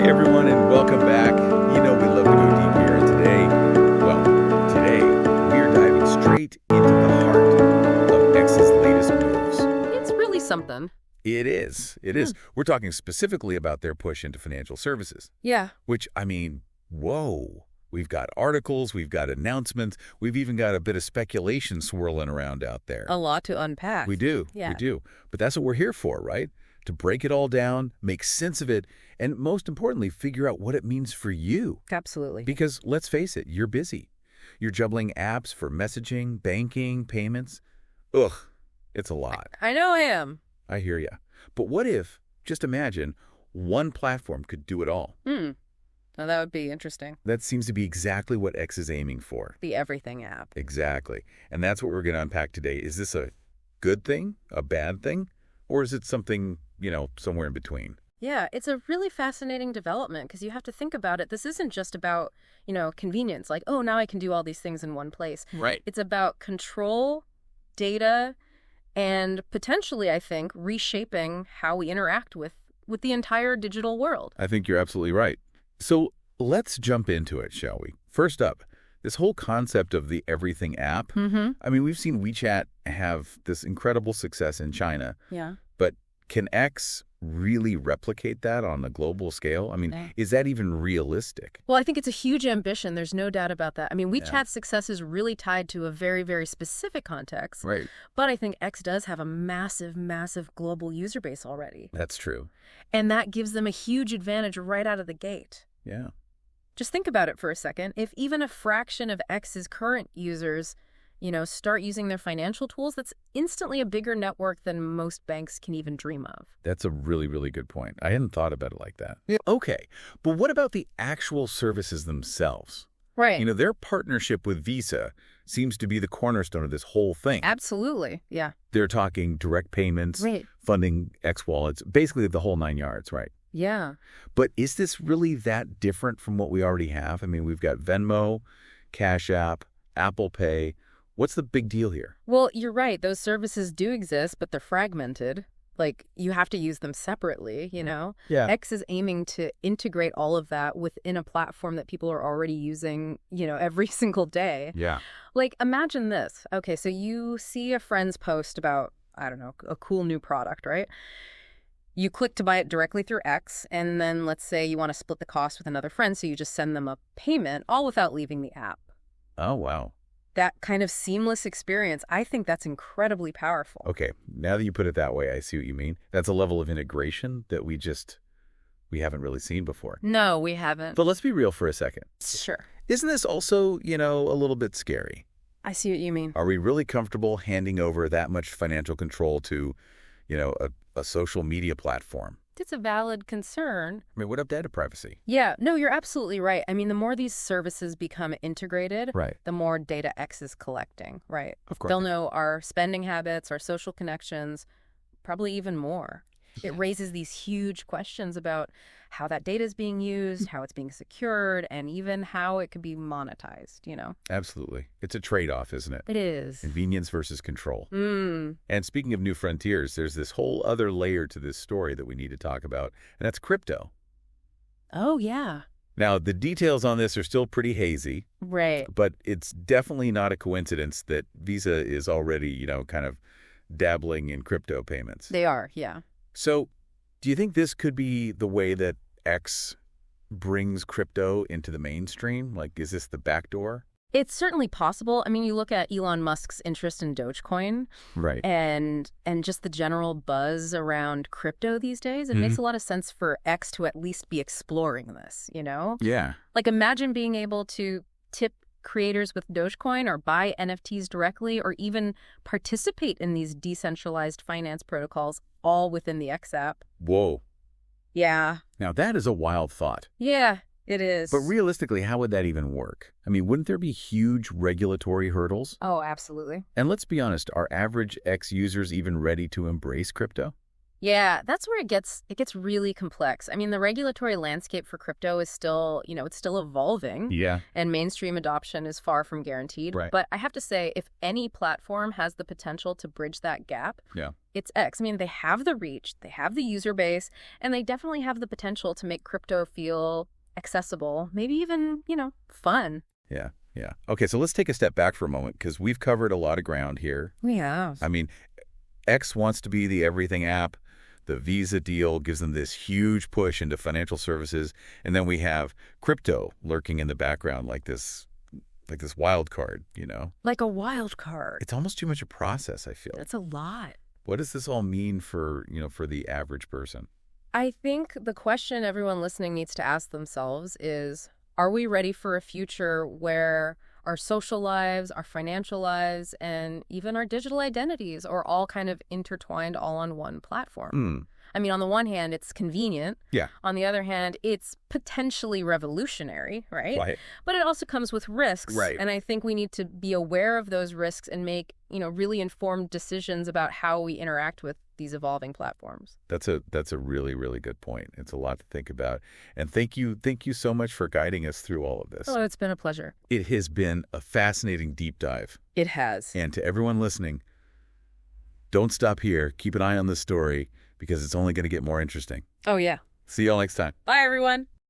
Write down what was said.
everyone, and welcome back. You know we love to go deep here, and today we are diving straight into the heart of X's latest moves. It's really something. It is. We're talking specifically about their push into financial services. Yeah. Which, whoa. We've got articles, we've got announcements, we've even got a bit of speculation swirling around out there. A lot to unpack. We do. But that's what we're here for, right? To break it all down, make sense of it, and most importantly, figure out what it means for you. Absolutely. Because let's face it, you're busy. You're juggling apps for messaging, banking, payments. Ugh, it's a lot. I know I am. I hear ya. But what if, just imagine, one platform could do it all? Now that would be interesting. That seems to be exactly what X is aiming for. The everything app. Exactly. And that's what we're going to unpack today. Is this a good thing, a bad thing, or is it something, somewhere in between? Yeah, it's a really fascinating development because you have to think about it. This isn't just about, convenience, like, oh, now I can do all these things in one place. Right. It's about control, data, and potentially, I think, reshaping how we interact with the entire digital world. I think you're absolutely right. So let's jump into it, shall we? First up, this whole concept of the everything app. We've seen WeChat have this incredible success in China. Yeah. But can X really replicate that on a global scale? Is that even realistic? Well, I think it's a huge ambition. There's no doubt about that. WeChat's success is really tied to a very, very specific context. Right. But I think X does have a massive, massive global user base already. That's true. And that gives them a huge advantage right out of the gate. Yeah. Just think about it for a second. If even a fraction of X's current users, start using their financial tools, that's instantly a bigger network than most banks can even dream of. That's a really, really good point. I hadn't thought about it like that. Yeah. Okay, but what about the actual services themselves? Right. Their partnership with Visa seems to be the cornerstone of this whole thing. Absolutely, yeah. They're talking direct payments, right, funding X wallets, basically the whole 9 yards, right? Yeah. But is this really that different from what we already have? We've got Venmo, Cash App, Apple Pay. What's the big deal here? Well, you're right. Those services do exist, but they're fragmented. Like, you have to use them separately, Yeah. X is aiming to integrate all of that within a platform that people are already using, every single day. Yeah. Like, imagine this. Okay, so you see a friend's post about, I don't know, a cool new product, right? You click to buy it directly through X, and then let's say you want to split the cost with another friend, so you just send them a payment, all without leaving the app. Oh, wow. That kind of seamless experience, I think that's incredibly powerful. Okay, now that you put it that way, I see what you mean. That's a level of integration that we haven't really seen before. No, we haven't. But let's be real for a second. Sure. Isn't this also, a little bit scary? I see what you mean. Are we really comfortable handing over that much financial control to, a social media platform? It's a valid concern. What up data privacy? Yeah, no, you're absolutely right. The more these services become integrated, right, the more data X is collecting, right? Of course. They'll know our spending habits, our social connections, probably even more. It raises these huge questions about how that data is being used, how it's being secured, and even how it could be monetized, Absolutely. It's a trade-off, isn't it? It is. Convenience versus control. And speaking of new frontiers, there's this whole other layer to this story that we need to talk about, and that's crypto. Oh, yeah. Now, the details on this are still pretty hazy. Right. But it's definitely not a coincidence that Visa is already, kind of dabbling in crypto payments. They are, yeah. So do you think this could be the way that X brings crypto into the mainstream? Like, is this the back door? It's certainly possible. You look at Elon Musk's interest in Dogecoin, right, and just the general buzz around crypto these days. It makes a lot of sense for X to at least be exploring this, Yeah. Like, imagine being able to tip creators with Dogecoin or buy NFTs directly or even participate in these decentralized finance protocols all within the X app. Whoa. Yeah. Now, that is a wild thought. Yeah, it is. But realistically, how would that even work? Wouldn't there be huge regulatory hurdles? Oh, absolutely. And let's be honest, are average X users even ready to embrace crypto? Yeah, that's where it gets really complex. The regulatory landscape for crypto is still, it's still evolving. Yeah. And mainstream adoption is far from guaranteed. Right. But I have to say, if any platform has the potential to bridge that gap, yeah, it's X. I mean, they have the reach, they have the user base, and they definitely have the potential to make crypto feel accessible, maybe even, fun. Yeah, yeah. Okay, so let's take a step back for a moment because we've covered a lot of ground here. We have. I mean, X wants to be the everything app. The Visa deal gives them this huge push into financial services. And then we have crypto lurking in the background like this wild card, Like a wild card. It's almost too much a process, I feel. That's a lot. What does this all mean for the average person? I think the question everyone listening needs to ask themselves is, are we ready for a future where our social lives, our financial lives, and even our digital identities are all kind of intertwined all on one platform? I mean, on the one hand, it's convenient. Yeah. On the other hand, it's potentially revolutionary, right? Right. But it also comes with risks. Right. And I think we need to be aware of those risks and make, really informed decisions about how we interact with these evolving platforms. That's a really, really good point. It's a lot to think about. And thank you so much for guiding us through all of this. Oh, it's been a pleasure. It has been a fascinating deep dive. It has. And to everyone listening, don't stop here. Keep an eye on this story because it's only going to get more interesting. Oh, yeah. See y'all next time. Bye, everyone.